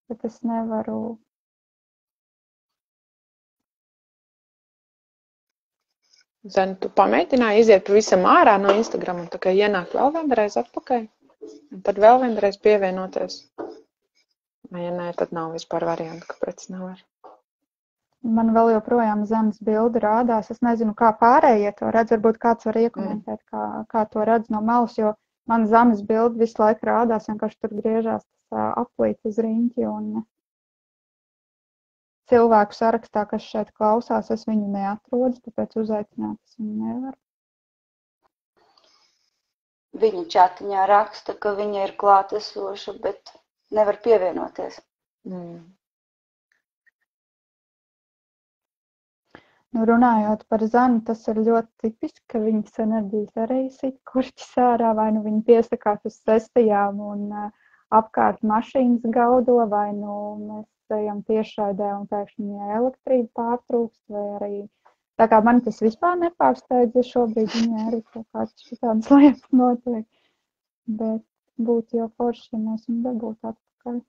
bet es nevaru. Zani, tu pamēģināji iziet pavisam ārā no Instagram un tā kā ienāk vēl vienreiz atpakaļ, un tad vēl vienreiz pievienoties. Vai ja nē, tad nav vispār variantu, kāpēc nevar. Man vēl joprojām Zanas bildi rādās. Es nezinu, kā pārējie to redz. Varbūt kāds var iekomentēt, kā to redz no malas, jo man Zanas bildi visu laiku rādās, vienkārši tur griežās tas aplīts uz riņķi. Un cilvēku sarakstā, kas šeit klausās, es viņu neatrodu, tāpēc uzaicināt es viņu nevaru. Viņa čatiņā raksta, ka viņa ir klātesoša, bet nevar pievienoties. Runājot par Zanu, tas ir ļoti tipiski, ka viņas enerģijas arī sit kurķis ārā, vai nu viņi piesakās uz sesijām un apkārt mašīnas gaudo, vai nu mēs ejam tiešraidē un pēkšņi viņai elektrība pārtrūkst, vai arī tā kā man tas vispār nepārsteidz, ja šobrīd viņai arī kaut kāds šitādas lietas notiek, bet būtu jau forši, ja mēs viņu dabūtu atpakaļ.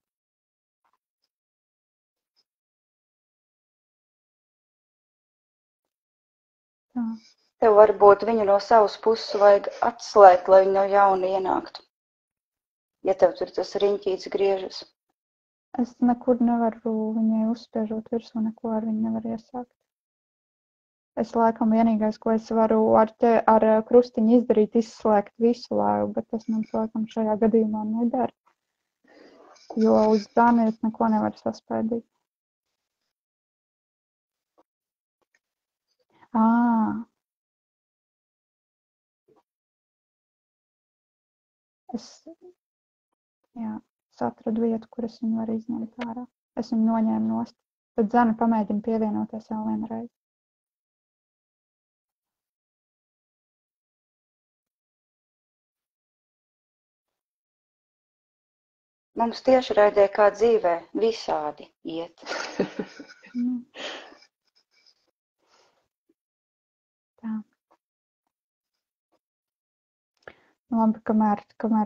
Tā. Tev varbūt viņu no savas puses vajag atslēgt, lai viņi no jauna ienāktu. Ja tev tur tas riņķīts griežas. Es nekur nevaru viņai uzspiežot virsū, neko ar viņu nevaru iesākt. Es laikam vienīgais, ko es varu ar krustiņu izdarīt, izslēgt visu laivu, bet tas mums laikam šajā gadījumā nedara. Jo uz Zani es neko nevaru saspēdīt. Es atradu vietu, kur es viņu varu izņemt ārā. Es viņu noņēmu nost. Tad Zana pamēģina pievienoties vēl vienreiz. Mums tiešraidē kā dzīvē visādi iet. Tā. Labi, kamēr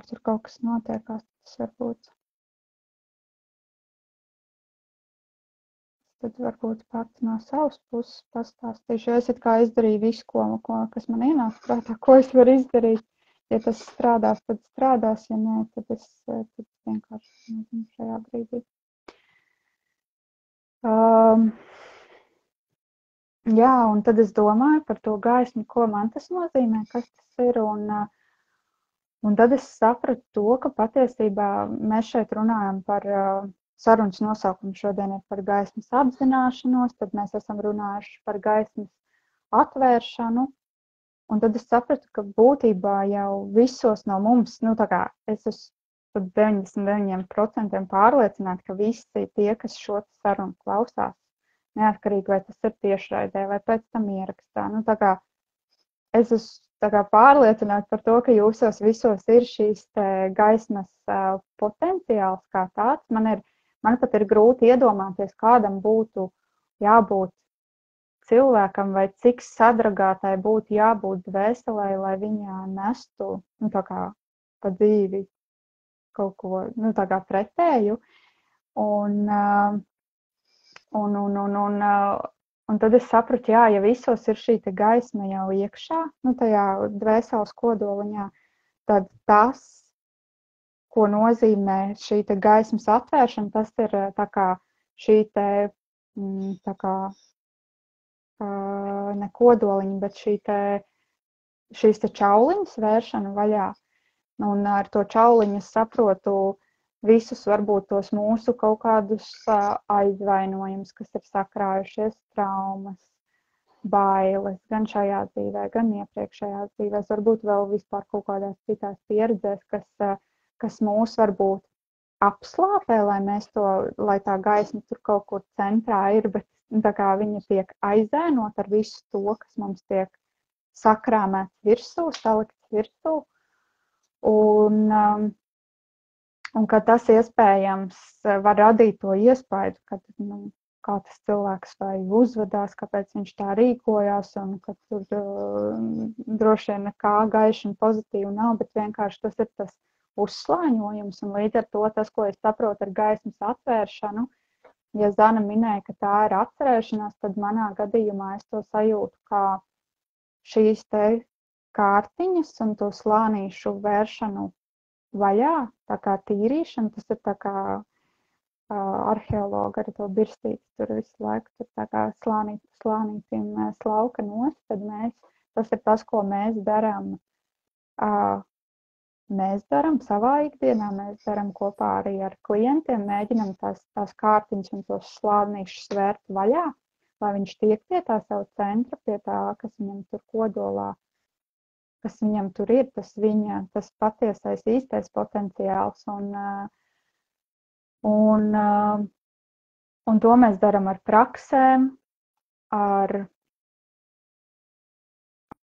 tur kaut kas notiekās, tas varbūt. Tad varbūt pati no savas puses pastāstīšu. Es it kā izdarīju visu, kas man ienāca prātā, ko es varu izdarīt. Ja tas strādās, tad strādās, ja nē, tad es vienkārši nezinu šajā brīdī. Jā, un tad es domāju par to gaismu, ko man tas nozīmē, kas tas ir, un tad es sapratu to, ka patiesībā mēs šeit runājam par sarunas nosaukums šodien ir par gaismas apzināšanos, tad mēs esam runājuši par gaismas atvēršanu. Un tad es sapratu, ka būtībā jau visos no mums, tā kā es esmu 99% pārliecināta, ka visi tie, kas šo sarunu klausās, neatkarīgi vai tas ir tiešraidē vai pēc tam ierakstā, tā kā es esmu pārliecināta par to, ka jūsos visos ir šīs gaismas potenciāls kā tāds. Man pat ir grūti iedomāties, kādam būtu jābūt cilvēkam vai cik sadragātai būtu jābūt dvēselē, lai viņā nestu, tā kā pa dzīvi kaut ko, tā kā pretēju. Un tad es sapratu, ja visos ir šī gaisma jau iekšā, tajā dvēseles kodoliņā, tad tas, ko nozīmē šī gaismas atvēršana, tas ir tā kā šī tā kā ne kodoliņa, bet šīs čauliņas vēršana vaļā. Un ar to čauliņu es saprotu visus varbūt tos mūsu kaut kādus aizvainojumus, kas ir sakrājušies, traumas, bailes, gan šajā dzīvē, gan iepriekšējās dzīvēs, varbūt vēl vispār kaut kādās citās pieredzēs, kas mūs varbūt apslāpē, lai tā gaisma tur kaut kur centrā ir, bet tā kā viņa tiek aizēnot ar visu to, kas mums tiek sakrāmēts virsū, salikts virsū. Un ka tas iespējams var radīt to iespaidu, ka kā tas cilvēks vai uzvedās, kāpēc viņš tā rīkojās, un ka tur droši vien nekā gaiši un pozitīvi nav, bet vienkārši tas ir tas uzslāņojums, un līdz ar to tas, ko es saprotu ar gaismas atvēršanu, ja Zana minēja, ka tā ir atcerēšanās, tad manā gadījumā es to sajūtu kā šīs te kārtiņas un to slānīšu vēršanu vaļā, tā kā tīrīšana, tas ir tā kā arheologi ar to birstīti tur visu laiku, tur tā kā slānītim slauka nost, tad tas ir tas, ko mēs darām. Mēs darām savā ikdienā, mēs darām kopā arī ar klientiem, mēģinam tās kārtiņas un tos slānīšus vērt vaļā, lai viņš tiek pie tā savu centra, pie tā, kas viņam tur kodolā, kas viņam tur ir, tas patiesais īstais potenciāls. Un to mēs darām ar praksēm, ar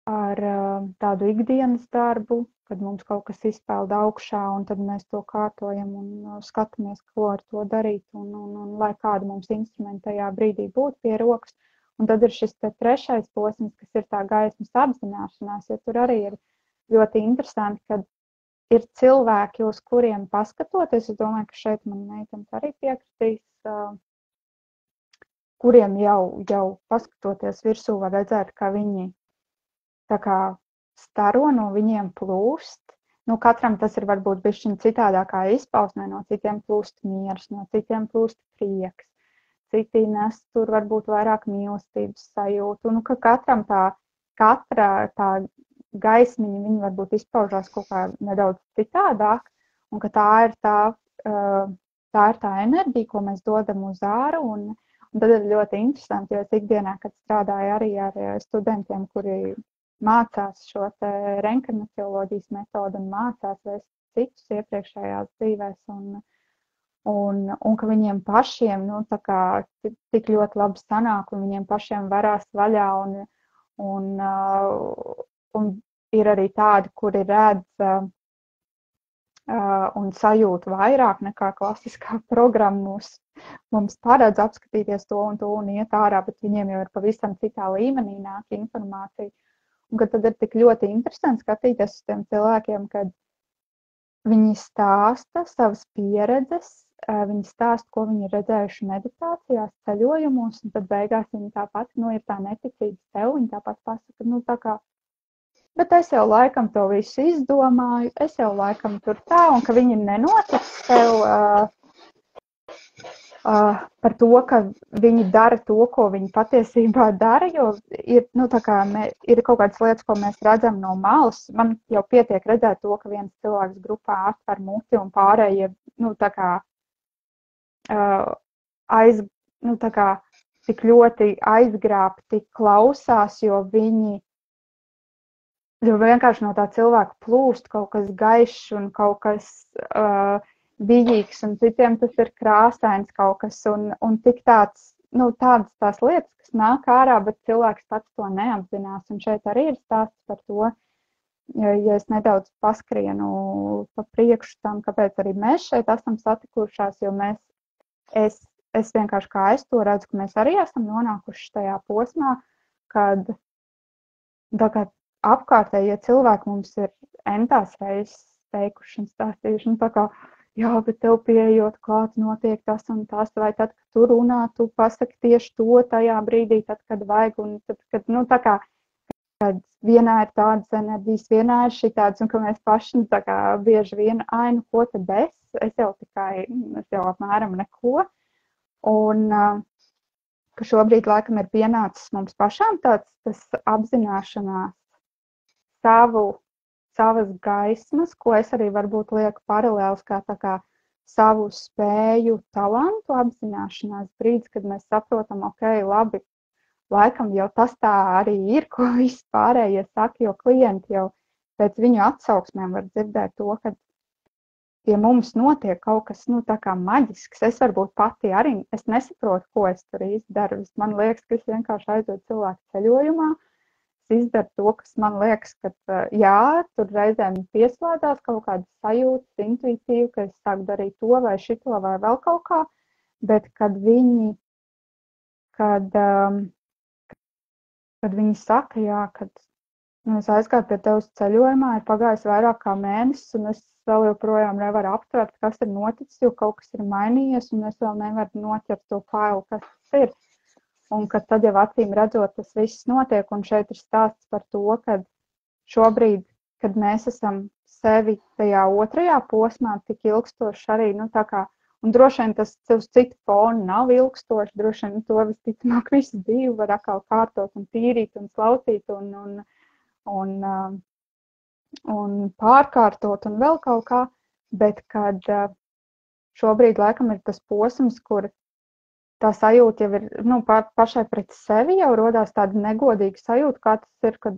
ar tādu ikdienas darbu, kad mums kaut kas izpeld augšā, un tad mēs to kārtojam un skatāmies, ko ar to darīt, un lai kāda mums instrumenta tajā brīdī būtu pie rokas. Un tad ir šis trešais posms, kas ir tā gaismas apzināšanās, jo tur arī ir ļoti interesanti, kad ir cilvēki, uz kuriem paskatoties, es domāju, ka šeit man meitams arī piekritīs, kuriem jau paskatoties virsū var redzēt, ka viņi tā kā staro, no viņiem plūst. Nu, katram tas ir varbūt bišķiņ citādākā izpausmē, no citiem plūst miers, no citiem plūst prieks. Citi nes tur varbūt vairāk mīlestības sajūtu. Nu, ka katra tā gaismiņa, viņa varbūt izpaužās kaut kā nedaudz citādāk, un ka tā ir tā enerģija, ko mēs dodam uz āru, un tad ir ļoti interesanti, jo es ikdienā, kad strādāju arī ar studentiem, kuri mācās šo te reinkarnacioloģijas metodu un mācās vēst citus iepriekšējās dzīvēs, un ka viņiem pašiem, nu, tā kā tik ļoti labi sanāk, un viņiem pašiem varās vaļā, un ir arī tādi, kuri redz un sajūt vairāk nekā klasiskā programma mums paredz apskatīties to un iet ārā, bet viņiem jau ir pavisam citā līmenī nāk informācija. Un ka tad ir tik ļoti interesanti skatīties uz tiem cilvēkiem, kad viņi stāsta savas pieredzes, viņi stāsta, ko viņi ir redzējuši meditācijās, ceļojumos, un tad beigās viņi tāpat, ir tā neticības tev, viņi tāpat pasaka, tā kā, bet es jau laikam to visu izdomāju, es jau laikam tur tā, un ka viņi nenotic tev par to, ka viņi dara to, ko viņi patiesībā dara, jo ir, ir kaut kādas lietas, ko mēs redzam no malas. Man jau pietiek redzēt to, ka viens cilvēks grupā atver muti un pārējie, tik ļoti aizgrābti klausās, jo vienkārši no tā cilvēka plūst kaut kas gaišs un kaut kas vijīgs, un citiem tas ir krāsains kaut kas, un tik tādas tās lietas, kas nāk ārā, bet cilvēks pats to neapzinās, un šeit arī ir stāsts par to, ja es nedaudz paskrienu pa priekšu tam, kāpēc arī mēs šeit esam satikušās, jo es vienkārši kā es to redzu, ka mēs arī esam nonākuši tajā posmā, kad apkārtējie cilvēki mums ir entās reizes teikuši un stāstījuši, tā kā, jā, bet tev pieejot klāt notiek tas un tas, vai tad, kad tu runā, tu pasaki tieši to tajā brīdī, tad, kad vajag, un tad, kad, kad vienā ir tādas enerģijas, vienā ir šitādas, un ka mēs paši, bieži vien, ko tad es jau apmēram neko, un ka šobrīd laikam ir pienācis mums pašām tas apzināšanās savas gaismas, ko es arī varbūt lieku paralēls kā savu spēju, talantu apzināšanās brīdis, kad mēs saprotam, ok, labi, laikam jau tas tā arī ir, ko vispārējie saka, jo klienti jau pēc viņu atsauksmēm var dzirdēt to, ka pie mums notiek kaut kas, tā kā maģisks. Es varbūt pati arī, es nesaprotu, ko es tur īsti daru. Man liekas, ka es vienkārši aizdodu cilvēku ceļojumā, izdaru to, kas man liekas, ka jā, tur reizēm pieslēdzās kaut kādas sajūtas, intuitīvi, ka es sāku darīt to vai šito vai vēl kaut kā, bet kad viņi saka, jā, kad es aizgāju pie tevis ceļojumā, ir pagājis vairāk kā mēnesis, un es vēl joprojām nevaru aptvert, kas ir noticis, jo kaut kas ir mainījies, un es vēl nevaru noķert to failu, kas tas ir. Un ka tad jau acīm redzot, tas viss notiek, un šeit ir stāsts par to, ka šobrīd, kad mēs esam sevi tajā otrajā posmā tik ilgstoši arī, un droši vien tas uz citu fonu nav ilgstoši, droši vien to visticamāk visu dzīvi var atkal kārtot un tīrīt un slautīt un pārkārtot un vēl kaut kā, bet kad šobrīd laikam ir tas posms, kur tā sajūta jau ir, pašai pret sevi jau rodās tāda negodīga sajūta, kā tas ir, kad,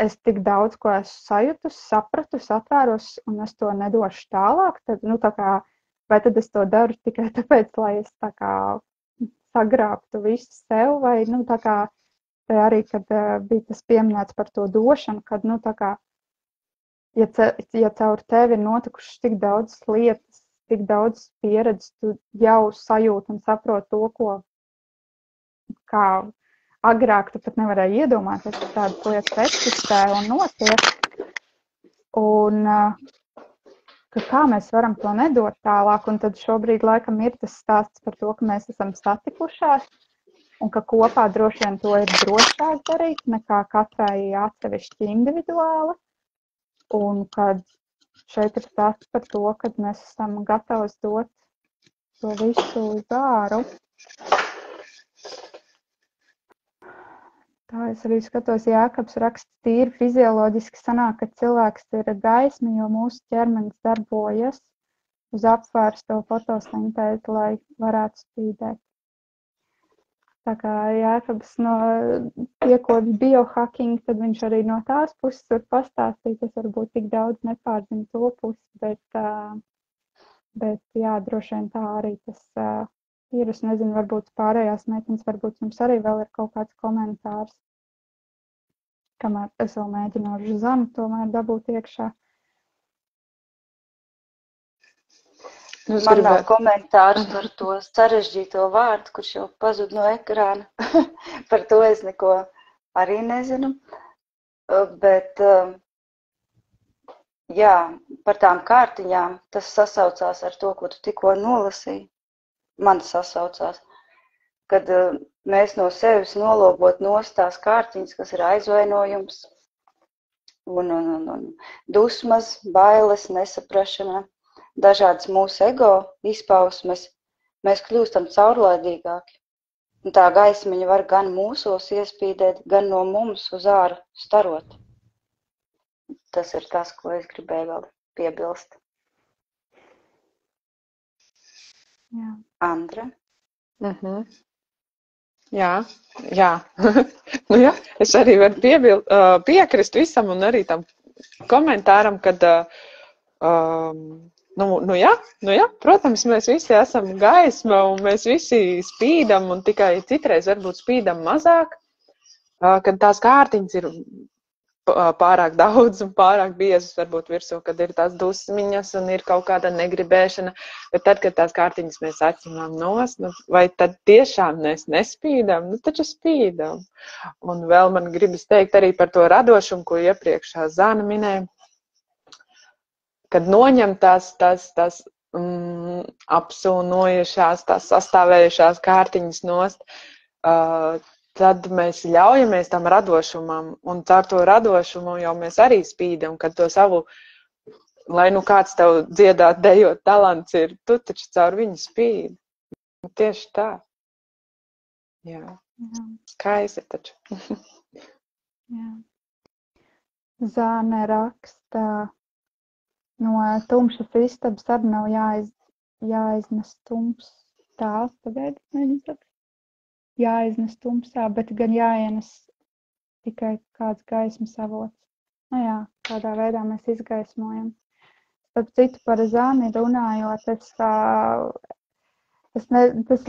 es tik daudz, ko esmu sajutusi, sapratusi, atvēros, un es to nedošu tālāk, tad, vai tad es to daru tikai tāpēc, lai es, sagrābtu visu sev, vai, te arī, kad bija tas pieminēts par to došanu, kad, nu, tā kā, ja caur tevi ir notikušas tik daudz lietas, tik daudz pieredzes, tu jau sajūti un saproti to, ko, kā agrāk tu pat nevarēji iedomāties, ka tādas lietas eksistē un notiek. Un ka kā mēs varam to nedot tālāk, un tad šobrīd laikam ir tas stāsts par to, ka mēs esam satikušās, un ka kopā droši vien to ir drošāk darīt, nekā katrai atsevišķi individuāli, un kad šeit ir stāsts par to, ka mēs esam gatavi dot to visu uz āru. Tā es arī skatos, Jākabs raksta, tīri fizioloģiski sanāk, ka cilvēks ir gaisma, jo mūsu ķermenis darbojas uz apvērsto fotosintēzi, lai varētu spīdēt. Tā kā Jākabs tiekot biohacking, tad viņš arī no tās puses var pastāstīt. Es varbūt tik daudz nepārzinu to pusi, bet jā, droši vien tā arī tas ir. Es nezinu, varbūt pārējās meitenes, varbūt jums arī vēl ir kaut kāds komentārs. Kamēr es vēl mēģināšu Zanu tomēr dabūt iekšā. Man nav komentārs par to sarežģīto vārdu, kurš jau pazud no ekrāna. Par to es neko arī nezinu. Bet, jā, par tām kārtiņām tas sasaucās ar to, ko tu tikko nolasīji. Man sasaucās, kad mēs no sevis nolobot nost tās kārtiņas, kas ir aizvainojums un dusmas, bailes, nesaprašana, dažādas mūsu ego izpausmes, mēs kļūstam caurlaidīgāki. Un tā gaismiņa var gan mūsos iespīdēt, gan no mums uz āru starot. Tas ir tas, ko es gribēju vēl piebilst. Jā. Andra? Jā. Nu jā, es arī varu piekrist visam un arī tam komentāram, kad, jā, protams, mēs visi esam gaisma un mēs visi spīdam un tikai citreiz varbūt spīdam mazāk, kad tās kārtiņas ir pārāk daudz un pārāk biezas varbūt virsū, kad ir tās dusmiņas un ir kaut kāda negribēšana, bet tad, kad tās kārtiņas mēs atņemam nost, vai tad tiešām mēs nespīdam? Nu, taču spīdam. Un vēl man gribas teikt arī par to radošumu, ko iepriekšā Zana minēja, kad noņem tās apsūnojušās, tās sastāvējušās kārtiņas nost, tad mēs ļaujamies tam radošumam, un caur to radošumu jau mēs arī spīdam, kad to savu, lai nu kāds tev dziedāt, dejot talants ir, tu taču caur viņu spīdi. Tieši tā. Jā. Skaisti taču. Jā. Zāne raksta, no tumšas istabas arī nav jāiznes tums tās, tagad neņemt. Jāiznes tumsā, bet gan jāienes tikai kāds gaismas avots. Nu jā, kādā veidā mēs izgaismojam. Starp citu par Zani runājot, tas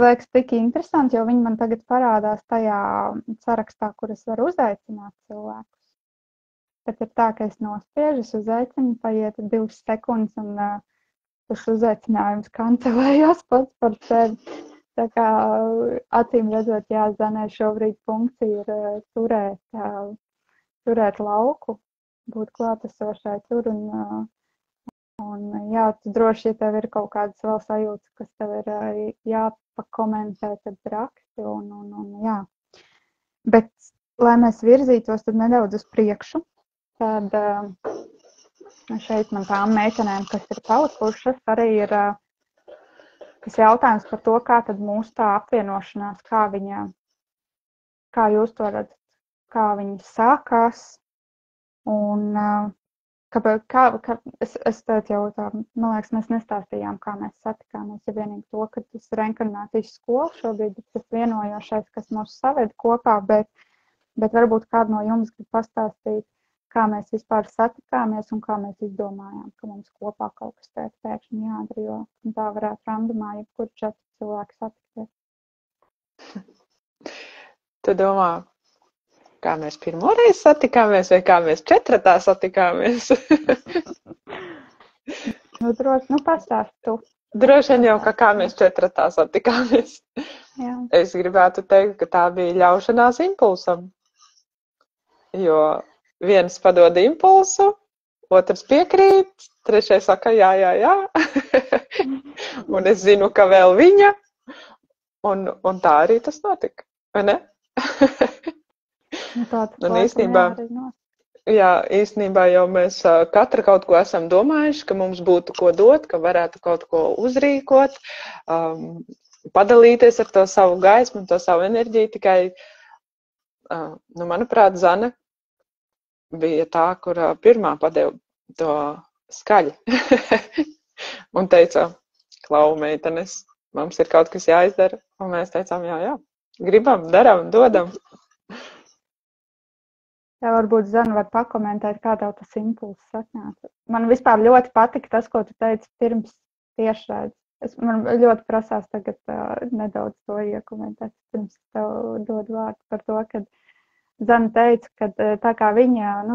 liekas tik interesanti, jo viņi man tagad parādās tajā sarakstā, kur es varu uzaicināt cilvēkus. Bet ir tā, ka es nospiežu, es uzaicinu, paiet 2 sekundes un tas uzaicinājums kancelējās pats par sevi. Tā kā acīm redzot, jā, Zanē šobrīd funkcija ir turēt lauku, būt klātesošai tur un jā, tu droši, ja tev ir kaut kādas vēl sajūtas, kas tev ir jāpakomentē, tad raksti un jā. Bet, lai mēs virzītos tad nedaudz uz priekšu, tad šeit man tām meitenēm, kas ir palikušas, arī ir tas jautājums par to, kā tad mūsu tā apvienošanās, kā jūs to redzat, kā viņi sākās un es teicu jau tā, man liekas, mēs nestāstījām, kā mēs satikāmies, ja vienīgi to, ka tas reinkarnācijas skola šobrīd ir tas vienojošais, kas mūs saved kopā, bet varbūt kādu no jums grib pastāstīt, kā mēs vispār satikāmies un kā mēs izdomājām, ka mums kopā kaut kas teikt pēkšņi jādara, jo tā varētu randomā, jebkur 4 cilvēki satikties. Tu domā kā mēs pirmoreiz satikāmies vai kā mēs četratā satikāmies? Droši, pastāst tu. Droši vien jau, kā mēs četratā satikāmies. Jā. Es gribētu teikt, ka tā bija ļaušanās impulsam. Jo viens padod impulsu, otrs piekrīt, trešais saka jā. Un es zinu, ka vēl viņa. Un tā arī tas notika, vai ne? Un īstenībā jau mēs katra kaut ko esam domājuši, ka mums būtu ko dot, ka varētu kaut ko uzrīkot, padalīties ar to savu gaismu un to savu enerģiju. Tikai, manuprāt, Zane bija tā, kur pirmā padeva to skaļi. Un teica, klau, meitenes, mums ir kaut kas jāizdara. Un mēs teicām, jā, gribam, daram, dodam. Jā, varbūt Zana var pakomentēt, kā tev tas impulss atnāca. Man vispār ļoti patika tas, ko tu teici pirms tiešraides. Man ļoti prasās tagad nedaudz to iekomentēt, pirms tev dod vārdu par to, kad Zana teica, ka tā kā viņa,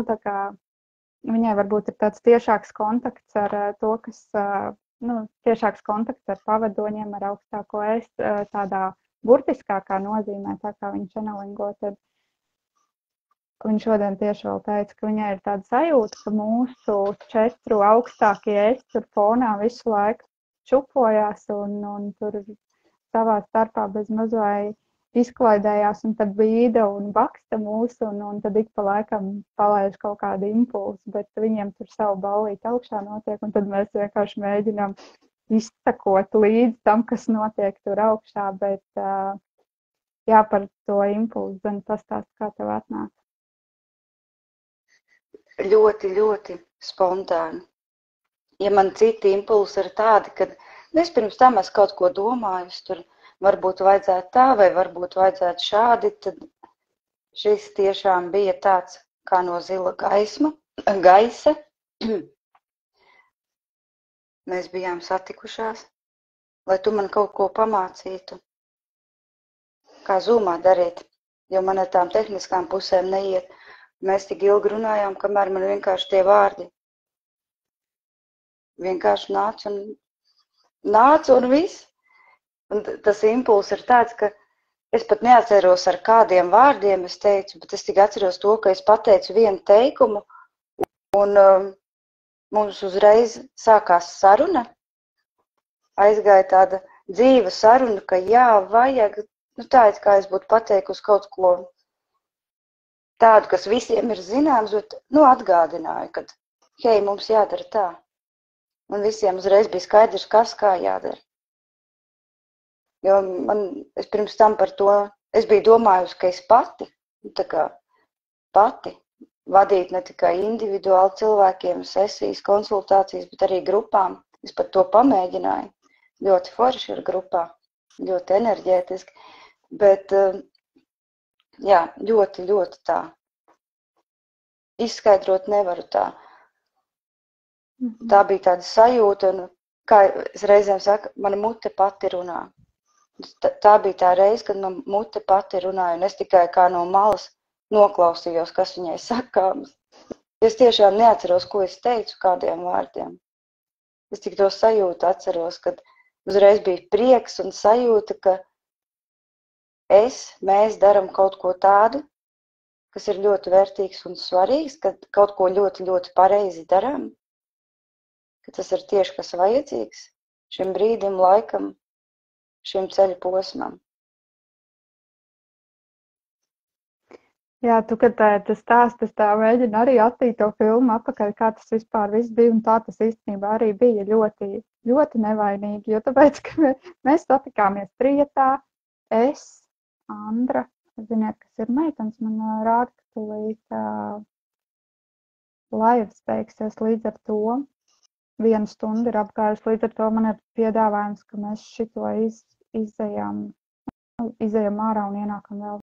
viņai varbūt ir tāds tiešāks kontakts ar to, kas, tiešāks kontakts ar pavadoņiem, ar augstāko es, tādā burtiskākā nozīmē, tā kā viņa channelingo, tad viņa šodien tieši vēl teica, ka viņai ir tāda sajūta, ka mūsu 4 augstākie es tur fonā visu laiku čupojās un tur savā starpā bez mazai izklaidējās un tad bīda un baksta mūsu un tad ik pa laikam palaiž kaut kādu impulsu, bet viņiem tur savu ballīti augšā notiek un tad mēs vienkārši mēģinām izsakot līdz tam, kas notiek tur augšā, bet jā, par to impulsu, Zana, pastāst, kā tev atnāca. Ļoti, ļoti spontāni. Ja man citi impulsi ir tādi, kad es pirms tam es kaut ko domāju, tur varbūt vajadzētu tā vai varbūt vajadzētu šādi, tad šis tiešām bija tāds kā no zila gaisa. Mēs bijām satikušās, lai tu man kaut ko pamācītu, kā Zoomā darīt, jo man ar tām tehniskām pusēm neiet. Mēs tik ilgi runājām, kamēr man vienkārši tie vārdi vienkārši nāca un viss. Un tas impulss ir tāds, ka es pat neatceros ar kādiem vārdiem es teicu, bet es tik atceros to, ka es pateicu vienu teikumu un mums uzreiz sākās saruna. Aizgāja tāda dzīva saruna, ka jā, vajag, tā it kā es būtu pateikusi kaut ko tādu, kas visiem ir zināms, bet, atgādināju, ka, hei, mums jādara tā. Un visiem uzreiz bija skaidrs, kas kā jādara. Jo es pirms tam par to, es biju domājusi, ka es pati vadīt ne tikai individuāli cilvēkiem, sesijas, konsultācijas, bet arī grupām. Es pat to pamēģināju. Ļoti forši ir grupā, ļoti enerģētiski, bet jā, ļoti, ļoti tā. Izskaidrot nevaru tā. Tā bija tāda sajūta, un, kā es reizēm saku, mana mute pati runā. Tā bija tā reize, kad man mute pati runāja, un es tikai kā no malas noklausījos, kas viņai sakāms. Es tiešām neatceros, ko es teicu, kādiem vārdiem. Es tik to sajūtu atceros, kad uzreiz bija prieks un sajūta, ka mēs daram kaut ko tādu, kas ir ļoti vērtīgs un svarīgs, ka kaut ko ļoti, ļoti pareizi daram, ka tas ir tieši kas vajadzīgs šim brīdim, laikam, šim ceļa posmam. Jā, tu, kad tu stāsti, es tā mēģinu arī attīt to filmu atpakaļ, kā tas vispār viss bija, un tā tas īstenībā arī bija ļoti, ļoti nevainīgi, jo tāpēc, ka mēs satikāmies trietā, es, Andra, ziniet, kas ir meitenes, man rāda, ka tūlīt laivas beigsies līdz ar to. 1 stunda ir apgājusi, līdz ar to man ir piedāvājums, ka mēs šito izejam ārā un ienākam vēl